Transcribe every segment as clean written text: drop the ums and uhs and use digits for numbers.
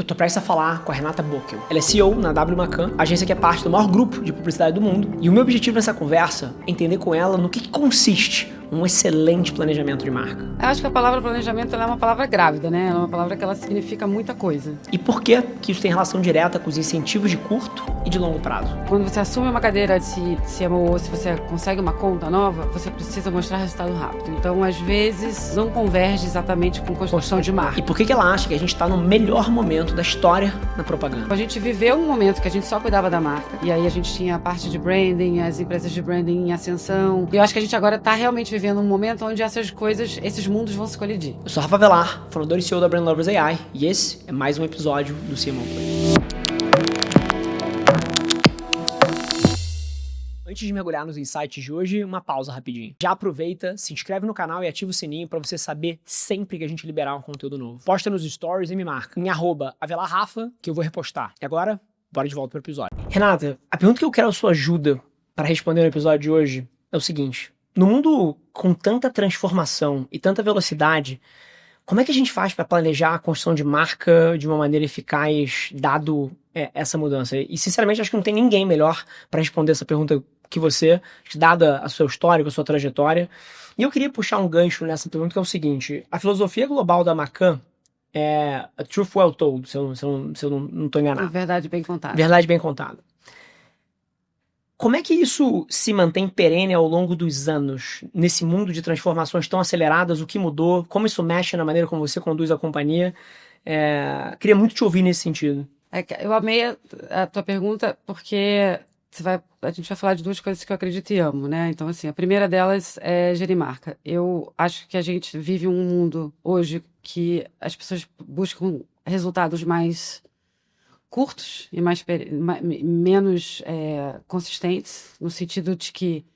tô prestes a falar com a Renata Bockel. Ela é CEO na W Macan, agência que é parte do maior grupo de publicidade do mundo. E o meu objetivo nessa conversa é entender com ela no que consiste um excelente planejamento de marca. Eu acho que a palavra planejamento ela é uma palavra grávida, né? Ela é uma palavra que ela significa muita coisa. E por que isso tem relação direta com os incentivos de curto e de longo prazo? Quando você assume uma cadeira de CMO, se você consegue uma conta nova, você precisa mostrar resultado rápido. Então, às vezes, não converge exatamente com construção de marca. E por que ela acha que a gente está no melhor momento da história na propaganda? A gente viveu um momento que a gente só cuidava da marca. E aí a gente tinha a parte de branding, as empresas de branding em ascensão. E eu acho que a gente agora está realmente vivendo um momento onde essas coisas, esses mundos vão se colidir. Eu sou Rafa Velar, fundador e CEO da Brand Lovers AI, e esse é mais um episódio do CMO Play. Antes de mergulhar nos insights de hoje, uma pausa rapidinho. Já aproveita, se inscreve no canal e ativa o sininho para você saber sempre que a gente liberar um conteúdo novo. Posta nos stories e me marca em @avelarrafa que eu vou repostar. E agora, bora de volta pro episódio. Renata, a pergunta que eu quero a sua ajuda para responder no episódio de hoje é o seguinte: no mundo com tanta transformação e tanta velocidade, como é que a gente faz para planejar a construção de marca de uma maneira eficaz, dado essa mudança? E, sinceramente, acho que não tem ninguém melhor para responder essa pergunta que você, dada a sua história, a sua trajetória. E eu queria puxar um gancho nessa pergunta, que é o seguinte: a filosofia global da Macan é a truth well told, se eu não estou enganado. Verdade bem contada. Verdade bem contada. Como é que isso se mantém perene ao longo dos anos, nesse mundo de transformações tão aceleradas? O que mudou? Como isso mexe na maneira como você conduz a companhia? Queria muito te ouvir nesse sentido. Eu amei a tua pergunta porque a gente vai falar de duas coisas que eu acredito e amo, né? Então, assim, a primeira delas é gerir marca. Eu acho que a gente vive um mundo hoje que as pessoas buscam resultados mais curtos e menos consistentes, no sentido de que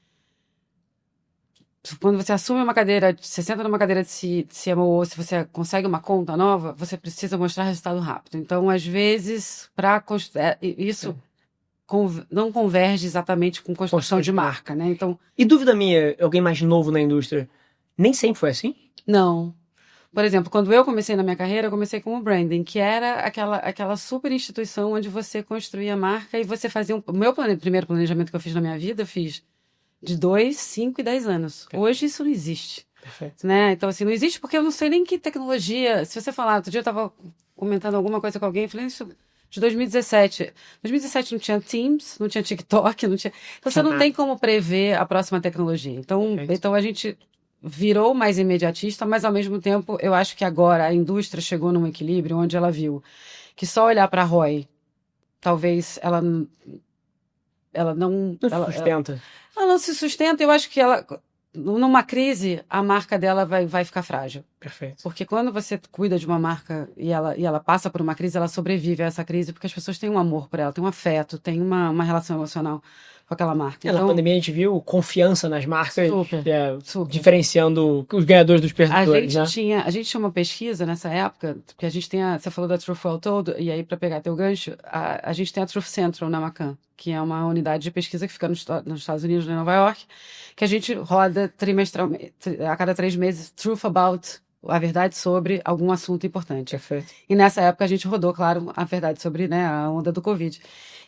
quando você assume uma cadeira, você senta numa cadeira de CMO, se você consegue uma conta nova, você precisa mostrar resultado rápido. Então, às vezes, isso não converge exatamente com construção de marca, né? Então, e dúvida minha, alguém mais novo na indústria, nem sempre foi assim? Não. Por exemplo, quando eu comecei na minha carreira, eu comecei com o branding, que era aquela super instituição onde você construía a marca e você fazia o meu primeiro planejamento que eu fiz na minha vida, eu fiz de 2, 5 e 10 anos. Perfeito. Hoje isso não existe. Perfeito. Né? Então, assim, não existe porque eu não sei nem que tecnologia. Se você falar, outro dia eu estava comentando alguma coisa com alguém, eu falei isso de 2017. 2017 não tinha Teams, não tinha TikTok, não tinha. Então você não tem como prever a próxima tecnologia. Então a gente virou mais imediatista, mas ao mesmo tempo eu acho que agora a indústria chegou num equilíbrio onde ela viu que só olhar para a ROI, talvez ela não sustenta. Ela não se sustenta. Eu acho que numa crise, a marca dela vai ficar frágil. Perfeito. Porque quando você cuida de uma marca e ela passa por uma crise, ela sobrevive a essa crise porque as pessoas têm um amor por ela, têm um afeto, têm uma relação emocional com aquela marca. Na pandemia a gente viu confiança nas marcas super. Diferenciando os ganhadores dos perdedores, a gente tinha uma pesquisa nessa época, porque a gente tem você falou da Truth Well Told, e aí para pegar teu gancho, a gente tem a Truth Central na Macan, que é uma unidade de pesquisa que fica nos Estados Unidos, em Nova York, que a gente roda trimestralmente, a cada 3 meses, Truth About, a verdade sobre algum assunto importante. Perfeito. E nessa época a gente rodou, claro, a verdade sobre, né, a onda do Covid.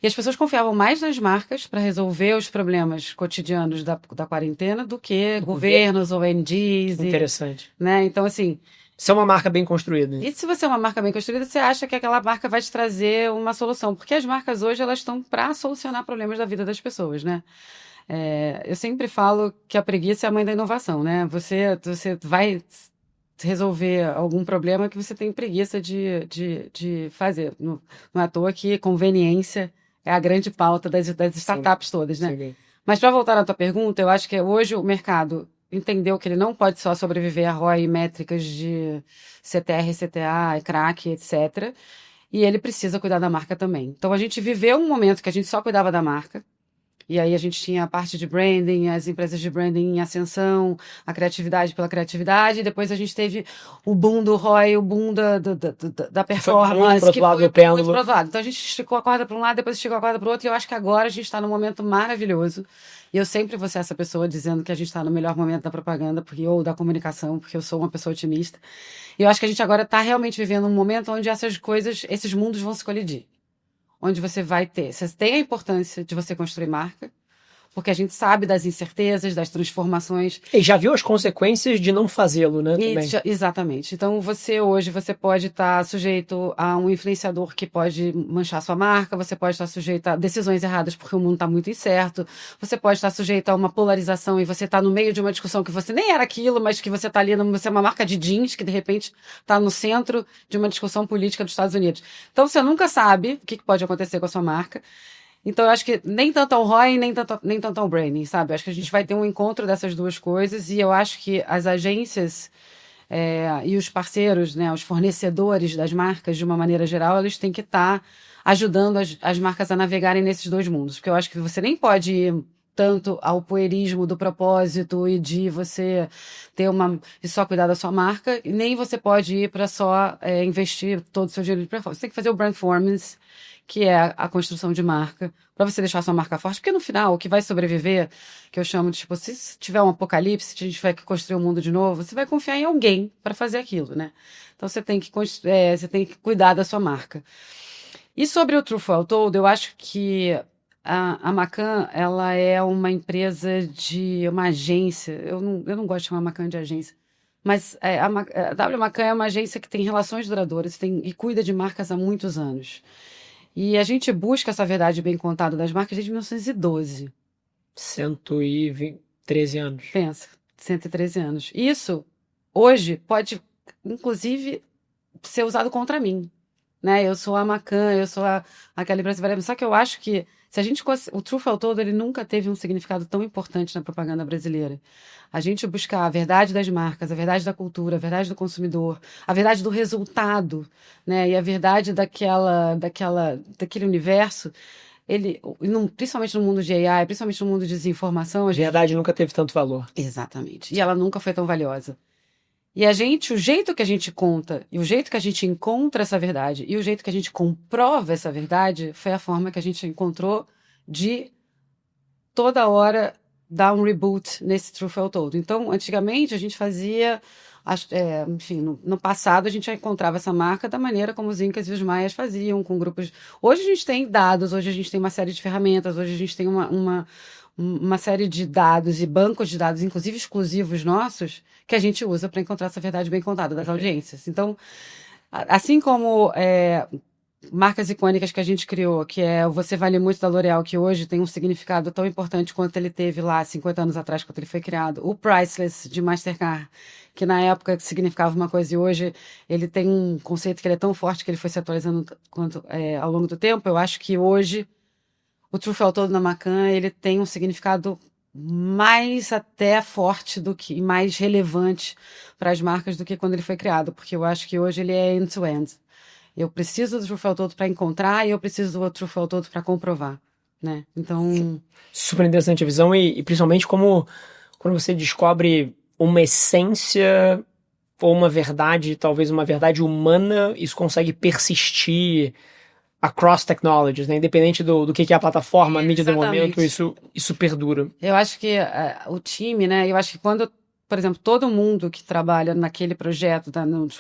E as pessoas confiavam mais nas marcas para resolver os problemas cotidianos da quarentena do que governos, ONGs. Interessante. Né? Então, assim... Se é uma marca bem construída. E se você é uma marca bem construída, você acha que aquela marca vai te trazer uma solução. Porque as marcas hoje, elas estão para solucionar problemas da vida das pessoas, né? Eu sempre falo que a preguiça é a mãe da inovação, né? Você vai resolver algum problema que você tem preguiça de fazer. Não é à toa que conveniência é a grande pauta das startups todas, né? Sim. Mas para voltar à tua pergunta, eu acho que hoje o mercado entendeu que ele não pode só sobreviver a ROI e métricas de CTR, CTA, CRAC, etc. E ele precisa cuidar da marca também. Então a gente viveu um momento que a gente só cuidava da marca. E aí a gente tinha a parte de branding, as empresas de branding em ascensão, a criatividade pela criatividade, e depois a gente teve o boom do ROI, o boom da performance, que foi muito pro outro lado do pêndulo. muito pro outro lado. Então a gente esticou a corda para um lado, depois esticou a corda para o outro, e eu acho que agora a gente está num momento maravilhoso. E eu sempre vou ser essa pessoa dizendo que a gente está no melhor momento da propaganda, ou da comunicação, porque eu sou uma pessoa otimista. E eu acho que a gente agora está realmente vivendo um momento onde essas coisas, esses mundos vão se colidir. Onde você tem a importância de você construir marca, porque a gente sabe das incertezas, das transformações. E já viu as consequências de não fazê-lo, né? Também. Exatamente. Então, hoje, você pode estar sujeito a um influenciador que pode manchar sua marca, você pode estar sujeito a decisões erradas porque o mundo está muito incerto, você pode estar sujeito a uma polarização e você está no meio de uma discussão que você nem era aquilo, mas que você está ali, você é uma marca de jeans que, de repente, está no centro de uma discussão política dos Estados Unidos. Então, você nunca sabe o que pode acontecer com a sua marca. Então, eu acho que nem tanto ao ROI, nem tanto ao branding, sabe? Eu acho que a gente vai ter um encontro dessas duas coisas e eu acho que as agências e os parceiros, né, os fornecedores das marcas, de uma maneira geral, eles têm que estar ajudando as marcas a navegarem nesses dois mundos. Porque eu acho que você nem pode ir tanto ao poerismo do propósito e de você e só cuidar da sua marca, e nem você pode ir para só investir todo o seu dinheiro de performance. Você tem que fazer o brand performance, que é a construção de marca, para você deixar a sua marca forte, porque no final, o que vai sobreviver, que eu chamo de, tipo, se tiver um apocalipse, se a gente vai construir o mundo de novo, você vai confiar em alguém para fazer aquilo, né? Então você tem que cuidar da sua marca. E sobre o Truth or Told, eu acho que a Macan, ela é uma empresa uma agência, eu não gosto de chamar a Macan de agência, mas a W Macan é uma agência que tem relações duradouras e cuida de marcas há muitos anos. E a gente busca essa verdade bem contada das marcas desde 1912. 113 anos. Pensa, 113 anos. Isso, hoje, pode, inclusive, ser usado contra mim. Né? Eu sou a Macan, eu sou aquela empresa brasileira. Só que eu acho que o Truth or Told, ele nunca teve um significado tão importante na propaganda brasileira. A gente buscar a verdade das marcas, a verdade da cultura, a verdade do consumidor, a verdade do resultado, né? E a verdade daquele universo, principalmente no mundo de AI, principalmente no mundo de desinformação. A verdade nunca teve tanto valor. Exatamente. E ela nunca foi tão valiosa. E o jeito que a gente conta, e o jeito que a gente encontra essa verdade, e o jeito que a gente comprova essa verdade, foi a forma que a gente encontrou de toda hora dar um reboot nesse Truth or Told. Então, antigamente, a gente fazia, enfim, no passado, a gente já encontrava essa marca da maneira como os Incas e os Maias faziam, com grupos. Hoje a gente tem dados, hoje a gente tem uma série de ferramentas, hoje a gente tem uma série de dados e bancos de dados, inclusive exclusivos nossos, que a gente usa para encontrar essa verdade bem contada das audiências. Então, assim como marcas icônicas que a gente criou, que é o Você Vale Muito da L'Oréal, que hoje tem um significado tão importante quanto ele teve lá 50 anos atrás, quando ele foi criado. O Priceless, de Mastercard, que na época significava uma coisa e hoje ele tem um conceito que ele é tão forte que ele foi se atualizando ao longo do tempo. Eu acho que hoje o Truth or Told na Macan, ele tem um significado mais até forte e mais relevante para as marcas do que quando ele foi criado, porque eu acho que hoje ele é end-to-end. Eu preciso do Truth or Told para encontrar e eu preciso do Truth or Told para comprovar, né? Então... Super interessante a visão e principalmente como quando você descobre uma essência ou uma verdade, talvez uma verdade humana, isso consegue persistir across technologies, né? Independente do que é a plataforma, a mídia do momento, isso perdura. Eu acho que o time, né? Eu acho que quando, por exemplo, todo mundo que trabalha naquele projeto,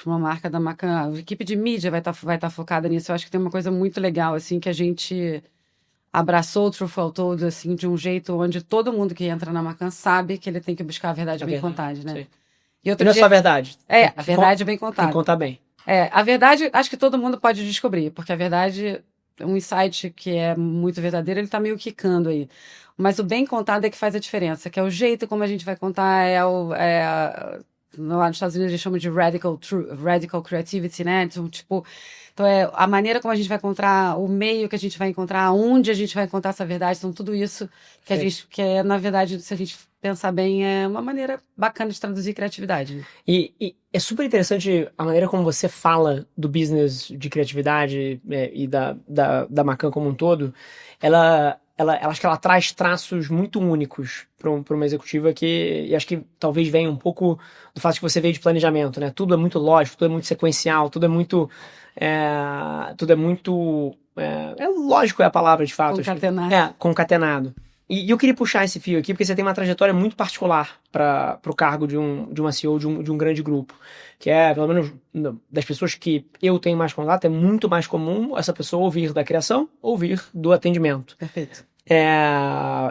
uma marca da Macan, a equipe de mídia vai tá focada nisso. Eu acho que tem uma coisa muito legal, assim, que a gente abraçou o Truth or Told, assim, de um jeito onde todo mundo que entra na Macan sabe que ele tem que buscar a verdade bem contada, né? Sim. E não é só a verdade. A verdade bem contada. Tem que contar bem. A verdade, acho que todo mundo pode descobrir, porque a verdade, um insight que é muito verdadeiro, ele tá meio quicando aí. Mas o bem contado é que faz a diferença, que é o jeito como a gente vai contar, lá nos Estados Unidos eles chamam de radical creativity, né? Então é a maneira como a gente vai encontrar, o meio que a gente vai encontrar, onde a gente vai encontrar essa verdade, então tudo isso que é, na verdade, se a gente pensar bem, é uma maneira bacana de traduzir criatividade. E é super interessante a maneira como você fala do business de criatividade e da Macan como um todo. Ela acho que ela traz traços muito únicos para uma executiva e acho que talvez venha um pouco do fato que você veio de planejamento, né? Tudo é muito lógico, tudo é muito sequencial, tudo é muito lógico é a palavra de fato. Concatenado. Concatenado. E eu queria puxar esse fio aqui, porque você tem uma trajetória muito particular para o cargo de uma CEO de um grande grupo. Que pelo menos, das pessoas que eu tenho mais contato, é muito mais comum essa pessoa ouvir da criação, ouvir do atendimento. Perfeito.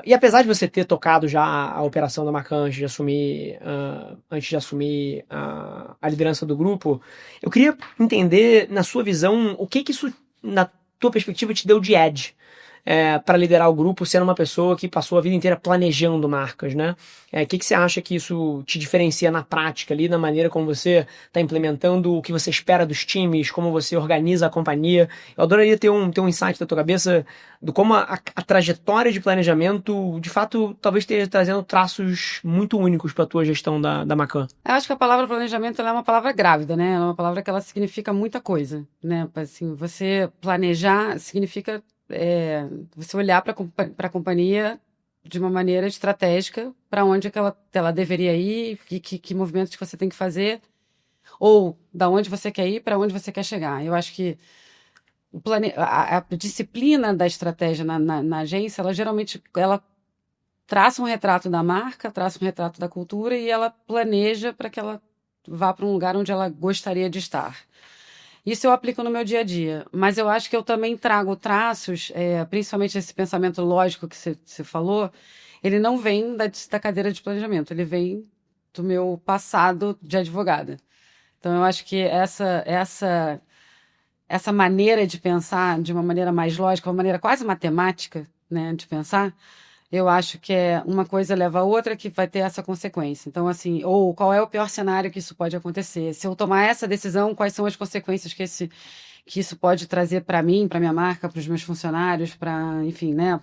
E apesar de você ter tocado já a operação da Macan antes de assumir a liderança do grupo, eu queria entender, na sua visão, o que isso, na tua perspectiva, te deu de edge para liderar o grupo, sendo uma pessoa que passou a vida inteira planejando marcas, né? O que você acha que isso te diferencia na prática ali, na maneira como você está implementando, o que você espera dos times, como você organiza a companhia? Eu adoraria ter um insight da tua cabeça do como a trajetória de planejamento, de fato, talvez esteja trazendo traços muito únicos para a tua gestão da Macan. Eu acho que a palavra planejamento ela é uma palavra grávida, né? Ela é uma palavra que ela significa muita coisa, né? Assim, você planejar significa você olhar para a companhia de uma maneira estratégica, para onde é que ela deveria ir, que movimentos que você tem que fazer, ou da onde você quer ir, para onde você quer chegar. Eu acho que a disciplina da estratégia na agência, ela geralmente traça um retrato da marca, traça um retrato da cultura e ela planeja para que ela vá para um lugar onde ela gostaria de estar. Isso eu aplico no meu dia a dia, mas eu acho que eu também trago traços, principalmente esse pensamento lógico que você falou, ele não vem da cadeira de planejamento, ele vem do meu passado de advogada. Então eu acho que essa maneira de pensar de uma maneira mais lógica, uma maneira quase matemática, né, de pensar, eu acho que uma coisa leva a outra que vai ter essa consequência. Então, assim, ou qual é o pior cenário que isso pode acontecer? Se eu tomar essa decisão, quais são as consequências que isso pode trazer para mim, para minha marca, para os meus funcionários, enfim, né?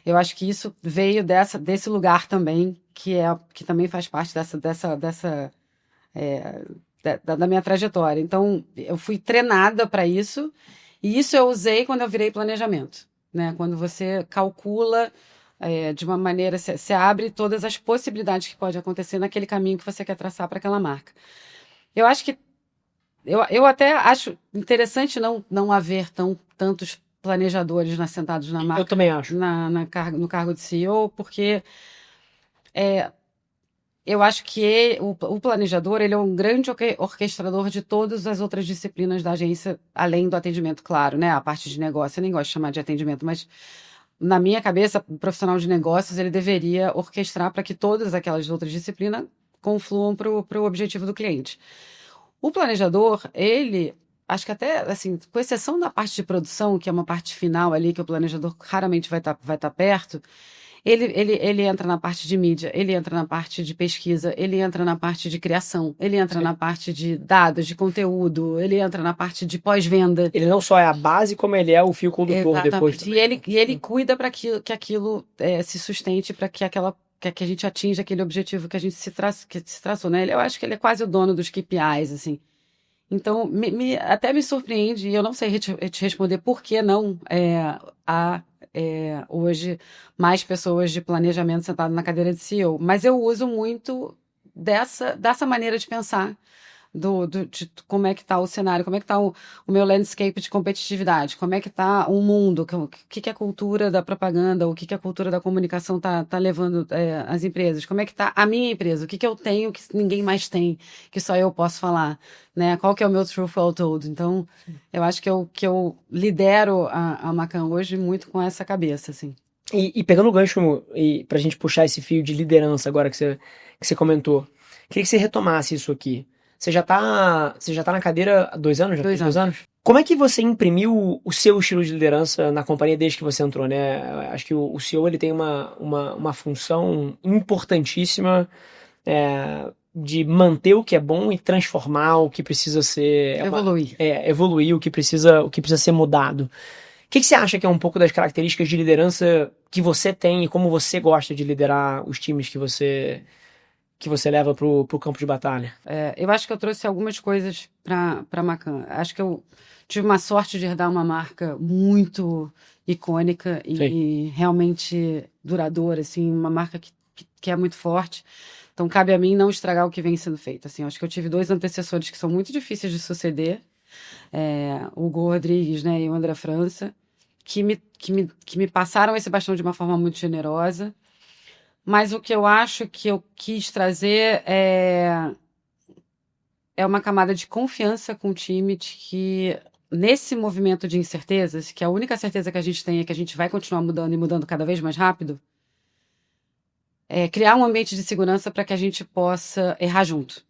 Eu acho que isso veio desse lugar também, que também faz parte da minha trajetória. Então, eu fui treinada para isso, e isso eu usei quando eu virei planejamento, né? Quando você calcula de uma maneira, você abre todas as possibilidades que pode acontecer naquele caminho que você quer traçar para aquela marca. Eu acho que eu até acho interessante não haver tantos planejadores sentados na marca. Eu também acho. No cargo de CEO, porque eu acho que o planejador ele é um grande orquestrador de todas as outras disciplinas da agência, além do atendimento, claro, né? A parte de negócio, eu nem gosto de chamar de atendimento, mas na minha cabeça, o profissional de negócios, ele deveria orquestrar para que todas aquelas outras disciplinas confluam para o objetivo do cliente. O planejador, ele, acho que até, assim, com exceção da parte de produção, que é uma parte final ali, que o planejador raramente vai tá perto, ele entra na parte de mídia, ele entra na parte de pesquisa, ele entra na parte de criação, ele entra na parte de dados, de conteúdo, ele entra na parte de pós-venda. Ele não só é a base, como ele é o fio condutor depois. E ele cuida para que aquilo se sustente, para que a gente atinja aquele objetivo que a gente se traçou, né? Eu acho que ele é quase o dono dos KPIs, assim. Então, até me surpreende, e eu não sei te responder por que não há hoje mais pessoas de planejamento sentadas na cadeira de CEO, mas eu uso muito dessa maneira de pensar, de como é que está o cenário, como é que está o meu landscape de competitividade, como é que está o mundo, o que a cultura da propaganda, o que a cultura da comunicação tá levando as empresas, como é que está a minha empresa, o que eu tenho que ninguém mais tem, que só eu posso falar, né? Qual que é o meu truth all told? Então, eu acho que eu lidero a Macan hoje muito com essa cabeça, assim. E pegando o gancho, pra gente puxar esse fio de liderança agora que você comentou, queria que você retomasse isso aqui. Você já tá na cadeira há 2 anos? Já 2 anos. Como é que você imprimiu o seu estilo de liderança na companhia desde que você entrou, né? Acho que o CEO ele tem uma função importantíssima de manter o que é bom e transformar o que precisa ser... evoluir o que precisa ser mudado. O que você acha que é um pouco das características de liderança que você tem e como você gosta de liderar os times que você que você leva pro campo de batalha? Eu acho que eu trouxe algumas coisas para Macan. Acho que eu tive uma sorte de herdar uma marca muito icônica e realmente duradoura, assim, uma marca que é muito forte. Então, cabe a mim não estragar o que vem sendo feito. Assim, acho que eu tive 2 antecessores que são muito difíceis de suceder, o Hugo Rodrigues, né, e o André França, que me passaram esse bastão de uma forma muito generosa. Mas o que eu acho que eu quis trazer é uma camada de confiança com o time, de que nesse movimento de incertezas, que a única certeza que a gente tem é que a gente vai continuar mudando e mudando cada vez mais rápido, criar um ambiente de segurança para que a gente possa errar junto.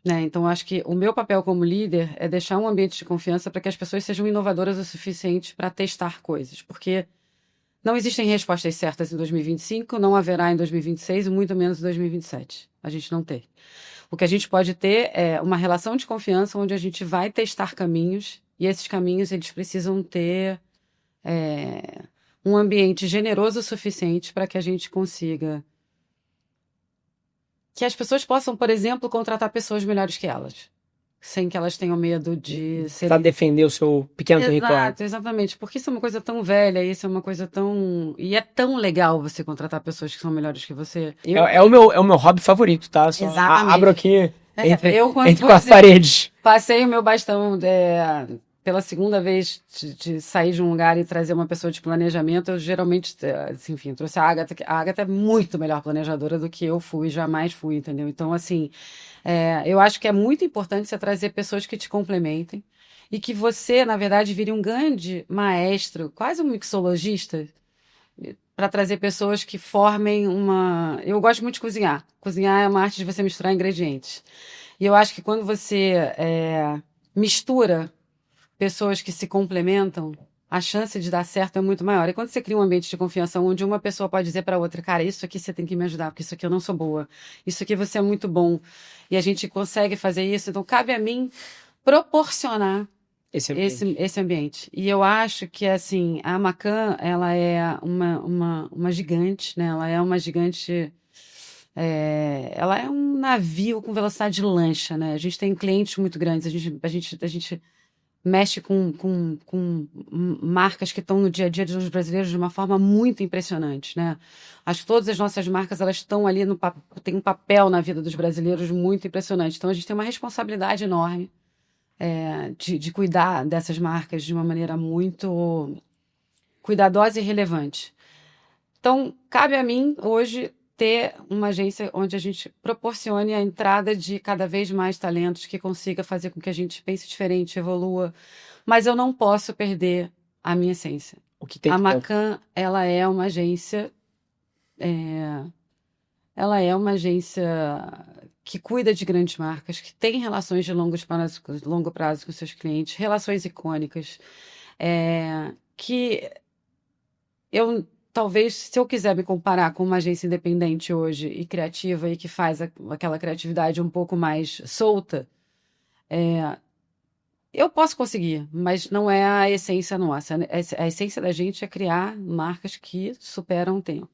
Né? Então, eu acho que o meu papel como líder é deixar um ambiente de confiança para que as pessoas sejam inovadoras o suficiente para testar coisas, porque não existem respostas certas em 2025, não haverá em 2026 e muito menos em 2027. A gente não tem. O que a gente pode ter é uma relação de confiança onde a gente vai testar caminhos e esses caminhos eles precisam ter um ambiente generoso o suficiente para que a gente consiga que as pessoas possam, por exemplo, contratar pessoas melhores que elas, sem que elas tenham medo de ser... Para defender o seu pequeno território. Exatamente, porque isso é uma coisa tão velha, isso é uma coisa tão... E é tão legal você contratar pessoas que são melhores que você. É o meu hobby favorito, tá? Só Exatamente. Abro aqui entre com as você paredes. Passei o meu bastão pela segunda vez de sair de um lugar e trazer uma pessoa de planejamento, eu geralmente, enfim, trouxe a Agatha. A Agatha é muito melhor planejadora do que eu fui, jamais fui, entendeu? Então, assim, eu acho que é muito importante você trazer pessoas que te complementem e que você, na verdade, vire um grande maestro, quase um mixologista, para trazer pessoas que formem uma... Eu gosto muito de cozinhar. Cozinhar é uma arte de você misturar ingredientes. E eu acho que quando você mistura pessoas que se complementam, a chance de dar certo é muito maior. E quando você cria um ambiente de confiança onde uma pessoa pode dizer para outra, cara, isso aqui você tem que me ajudar, porque isso aqui eu não sou boa, isso aqui você é muito bom, e a gente consegue fazer isso, então cabe a mim proporcionar esse ambiente. E eu acho que, assim, a Macan, ela é uma gigante, né? Ela é uma gigante... ela é um navio com velocidade de lancha, né? A gente tem clientes muito grandes, a gente mexe com marcas que estão no dia a dia dos brasileiros de uma forma muito impressionante, né? Acho que todas as nossas marcas, elas estão ali, tem um papel na vida dos brasileiros muito impressionante. Então, a gente tem uma responsabilidade enorme de cuidar dessas marcas de uma maneira muito cuidadosa e relevante. Então, cabe a mim, hoje, ter uma agência onde a gente proporcione a entrada de cada vez mais talentos que consiga fazer com que a gente pense diferente, evolua. Mas eu não posso perder a minha essência. A Macan, ela é uma agência... ela é uma agência que cuida de grandes marcas, que tem relações de longo prazo com seus clientes, relações icônicas, que eu... Talvez, se eu quiser me comparar com uma agência independente hoje e criativa e que faz aquela criatividade um pouco mais solta, eu posso conseguir, mas não é a essência nossa. A essência da gente é criar marcas que superam o tempo,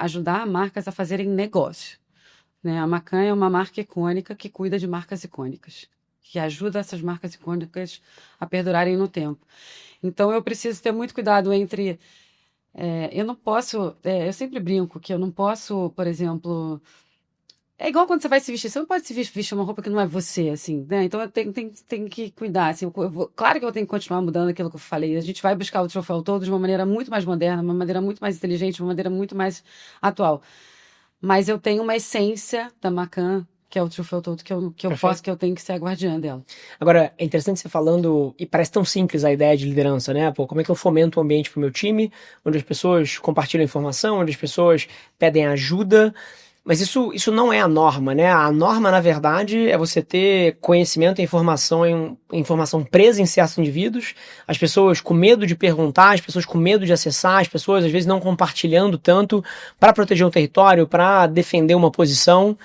ajudar marcas a fazerem negócio. Né? A Macan é uma marca icônica que cuida de marcas icônicas, que ajuda essas marcas icônicas a perdurarem no tempo. Então, eu preciso ter muito cuidado entre... eu não posso... eu sempre brinco que eu não posso, por exemplo... É igual quando você vai se vestir. Você não pode se vestir uma roupa que não é você, assim, né? Então, eu tenho que cuidar, assim. Claro que eu tenho que continuar mudando aquilo que eu falei. A gente vai buscar o troféu todo de uma maneira muito mais moderna, uma maneira muito mais inteligente, uma maneira muito mais atual. Mas eu tenho uma essência da Macan, que é o troféu todo, que eu tenho que ser a guardiã dela. Agora, é interessante você falando, e parece tão simples a ideia de liderança, né? Pô, como é que eu fomento um ambiente pro meu time, onde as pessoas compartilham informação, onde as pessoas pedem ajuda, mas isso não é a norma, né? A norma, na verdade, é você ter conhecimento e informação presa em certos indivíduos, as pessoas com medo de perguntar, as pessoas com medo de acessar, as pessoas às vezes não compartilhando tanto para proteger um território, para defender uma posição.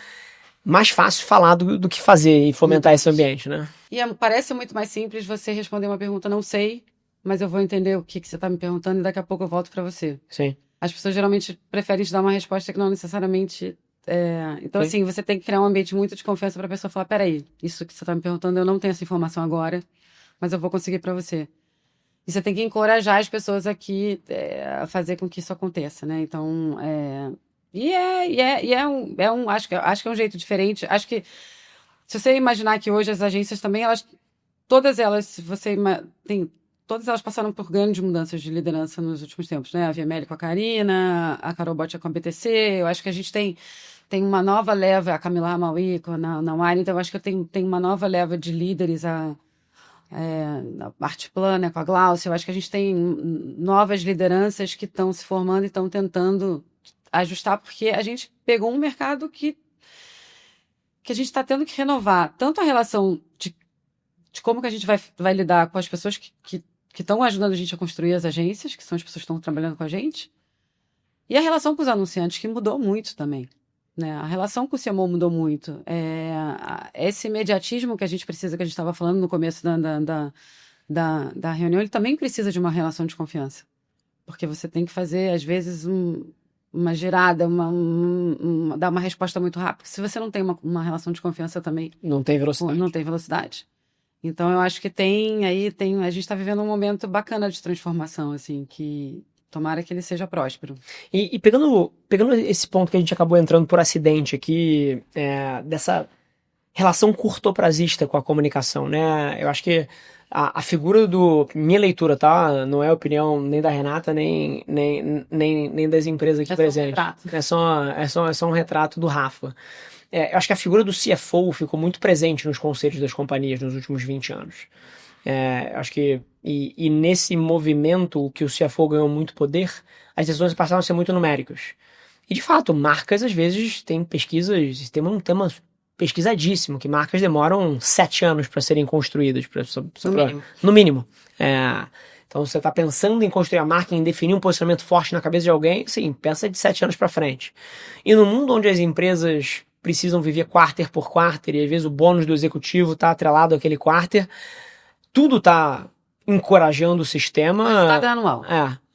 Mais fácil falar do que fazer e fomentar esse ambiente, né? E parece muito mais simples você responder uma pergunta, não sei, mas eu vou entender o que você está me perguntando e daqui a pouco eu volto para você. Sim. As pessoas geralmente preferem te dar uma resposta que não necessariamente Então, Sim. assim, você tem que criar um ambiente muito de confiança para a pessoa falar, peraí, isso que você está me perguntando, eu não tenho essa informação agora, mas eu vou conseguir para você. E você tem que encorajar as pessoas aqui a fazer com que isso aconteça, né? Então, acho que é um jeito diferente. Acho que se você imaginar que hoje as agências também, todas elas, todas elas passaram por grandes mudanças de liderança nos últimos tempos, né? A VML com a Karina, a Carol Botia com a BTC. Eu acho que a gente tem uma nova leva, a Camila Amaui na Wine, então eu acho que tem uma nova leva de líderes, a Arte Plana com a Glaucia. Eu acho que a gente tem novas lideranças que estão se formando e estão tentando ajustar, porque a gente pegou um mercado que a gente está tendo que renovar tanto a relação de como que a gente vai lidar com as pessoas que estão ajudando a gente a construir as agências, que são as pessoas que estão trabalhando com a gente, e a relação com os anunciantes, que mudou muito também. Né? A relação com o CMO mudou muito. Esse imediatismo que a gente precisa, que a gente estava falando no começo da reunião, ele também precisa de uma relação de confiança. Porque você tem que fazer, às vezes, uma girada, dar uma resposta muito rápida. Se você não tem uma relação de confiança também... Não tem velocidade. Não tem velocidade. Então, eu acho que a gente está vivendo um momento bacana de transformação, assim, que tomara que ele seja próspero. E pegando esse ponto que a gente acabou entrando por acidente aqui, dessa relação curtoprazista com a comunicação, né? Eu acho que a figura minha leitura, tá? Não é opinião nem da Renata, nem das empresas aqui presentes. É só um retrato do Rafa. Eu acho que a figura do CFO ficou muito presente nos conselhos das companhias nos últimos 20 anos. Acho que e nesse movimento que o CFO ganhou muito poder, as decisões passaram a ser muito numéricas. E de fato, marcas às vezes têm pesquisas, tem um tema pesquisadíssimo, que marcas demoram 7 anos para serem construídas, no mínimo. Então você está pensando em construir a marca, em definir um posicionamento forte na cabeça de alguém, sim, pensa de 7 anos para frente. E no mundo onde as empresas precisam viver quarter por quarter, e às vezes o bônus do executivo está atrelado àquele quarter, tudo está encorajando o sistema anual.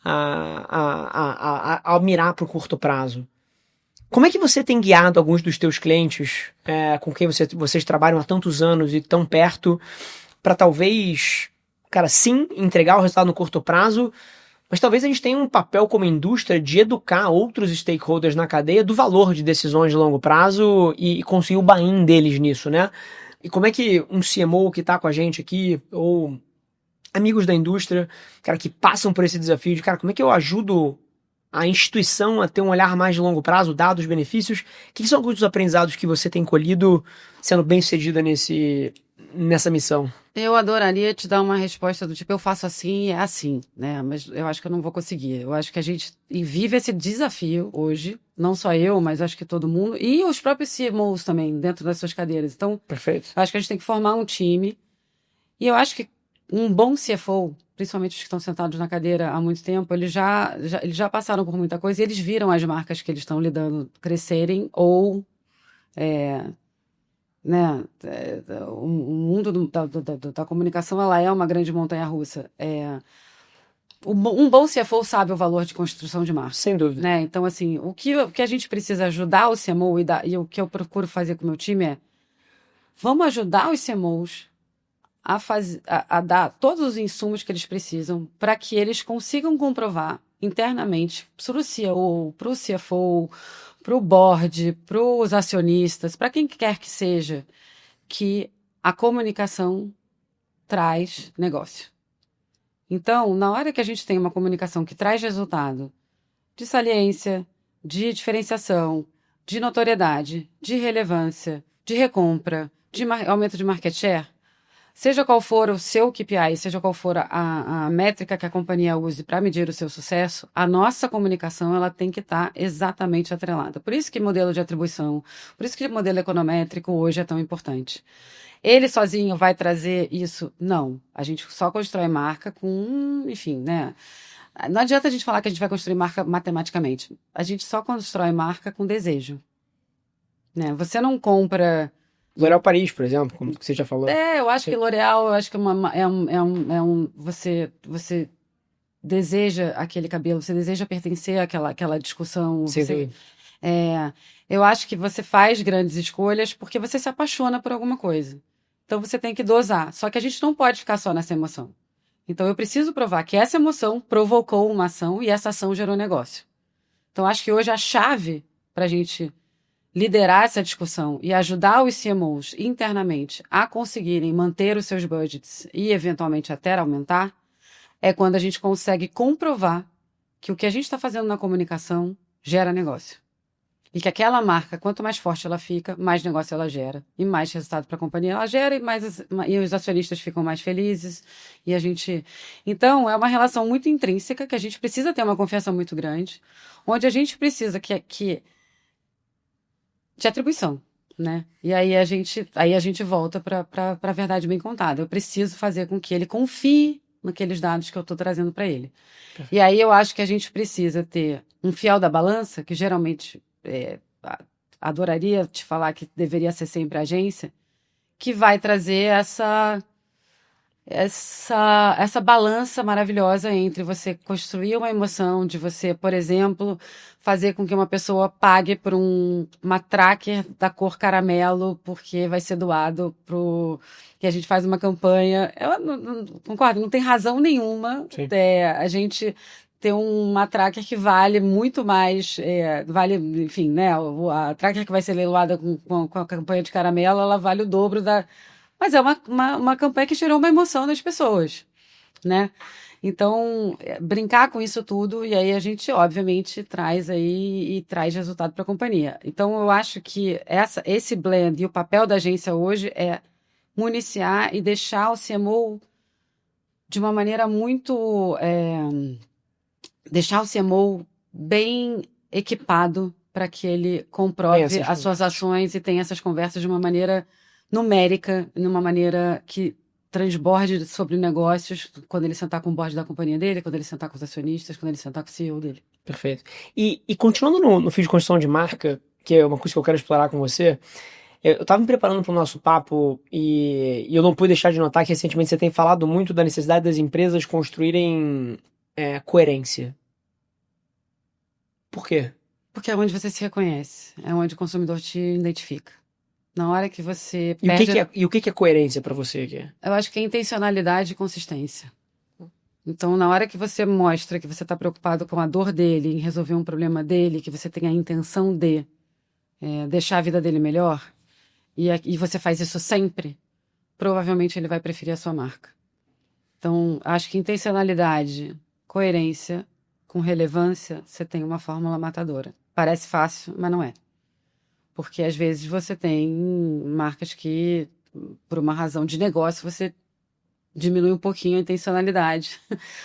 A mirar para o curto prazo. Como é que você tem guiado alguns dos teus clientes com quem vocês trabalham há tantos anos e tão perto, para talvez, cara, sim, entregar o resultado no curto prazo, mas talvez a gente tenha um papel como indústria de educar outros stakeholders na cadeia do valor de decisões de longo prazo e conseguir o buy-in deles nisso, né? E como é que um CMO que está com a gente aqui, ou amigos da indústria, cara, que passam por esse desafio de, cara, como é que eu ajudo a instituição a ter um olhar mais de longo prazo, dados os benefícios? O que são alguns dos aprendizados que você tem colhido sendo bem sucedida nessa missão? Eu adoraria te dar uma resposta do tipo, eu faço assim e é assim, né? Mas eu acho que eu não vou conseguir. Eu acho que a gente vive esse desafio hoje, não só eu, mas acho que todo mundo, e os próprios CMOs também, dentro das suas cadeiras. Então, perfeito. Acho que a gente tem que formar um time. E eu acho que um bom CFO, principalmente os que estão sentados na cadeira há muito tempo, eles já passaram por muita coisa e eles viram as marcas que eles estão lidando crescerem ou... o mundo da comunicação, ela é uma grande montanha-russa. Um bom CFO sabe o valor de construção de marca. Sem dúvida. Né? Então, assim, o que a gente precisa ajudar o CMO e o que eu procuro fazer com o meu time vamos ajudar os CMOs a dar todos os insumos que eles precisam para que eles consigam comprovar internamente para o CEO, para o CFO, para o board, para os acionistas, para quem quer que seja, que a comunicação traz negócio. Então, na hora que a gente tem uma comunicação que traz resultado de saliência, de diferenciação, de notoriedade, de relevância, de recompra, de aumento de market share, seja qual for o seu KPI, seja qual for a métrica que a companhia use para medir o seu sucesso, a nossa comunicação ela tem que estar exatamente atrelada. Por isso que modelo de atribuição, por isso que modelo econométrico hoje é tão importante. Ele sozinho vai trazer isso? Não. A gente só constrói marca com, enfim, né? Não adianta a gente falar que a gente vai construir marca matematicamente. A gente só constrói marca com desejo. Né? Você não compra... L'Oréal Paris, por exemplo, como você já falou. Eu acho que L'Oréal, eu acho que você deseja aquele cabelo, você deseja pertencer àquela discussão. Eu acho que você faz grandes escolhas porque você se apaixona por alguma coisa. Então você tem que dosar. Só que a gente não pode ficar só nessa emoção. Então eu preciso provar que essa emoção provocou uma ação e essa ação gerou negócio. Então acho que hoje a chave para a gente liderar essa discussão e ajudar os CMOs internamente a conseguirem manter os seus budgets e eventualmente até aumentar, é quando a gente consegue comprovar que o que a gente está fazendo na comunicação gera negócio. E que aquela marca, quanto mais forte ela fica, mais negócio ela gera. E mais resultado para a companhia ela gera, e os acionistas ficam mais felizes. E a gente... Então, é uma relação muito intrínseca, que a gente precisa ter uma confiança muito grande, onde a gente precisa de atribuição, né? E aí a gente volta para a verdade bem contada. Eu preciso fazer com que ele confie naqueles dados que eu estou trazendo para ele. E aí eu acho que a gente precisa ter um fiel da balança, que geralmente adoraria te falar que deveria ser sempre a agência, que vai trazer essa balança maravilhosa entre você construir uma emoção, de você, por exemplo, fazer com que uma pessoa pague por uma tracker da cor caramelo, porque vai ser doado que a gente faz uma campanha. Eu concordo, não tem razão nenhuma a gente ter uma tracker que vale muito mais, enfim, né? A tracker que vai ser leiloada com a campanha de caramelo, ela vale o dobro mas é uma campanha que gerou uma emoção nas pessoas, né? Então, brincar com isso tudo, e aí a gente, obviamente, traz resultado para a companhia. Então, eu acho que esse blend e o papel da agência hoje é municiar e deixar o CMO de uma maneira muito... deixar o CMO bem equipado para que ele comprove as suas ações e tenha essas conversas de uma maneira numérica, numa maneira que transborde sobre negócios, quando ele sentar com o board da companhia dele, quando ele sentar com os acionistas, quando ele sentar com o CEO dele. Perfeito. E continuando no fio de construção de marca, que é uma coisa que eu quero explorar com você, eu estava me preparando para o nosso papo e eu não pude deixar de notar que recentemente você tem falado muito da necessidade das empresas construírem coerência. Por quê? Porque é onde você se reconhece, é onde o consumidor te identifica. Na hora que você perde... E o que é coerência para você aqui? Eu acho que é intencionalidade e consistência. Então, na hora que você mostra que você está preocupado com a dor dele, em resolver um problema dele, que você tem a intenção de deixar a vida dele melhor, e você faz isso sempre, provavelmente ele vai preferir a sua marca. Então, acho que intencionalidade, coerência, com relevância, você tem uma fórmula matadora. Parece fácil, mas não é. Porque, às vezes, você tem marcas que, por uma razão de negócio, você diminui um pouquinho a intencionalidade.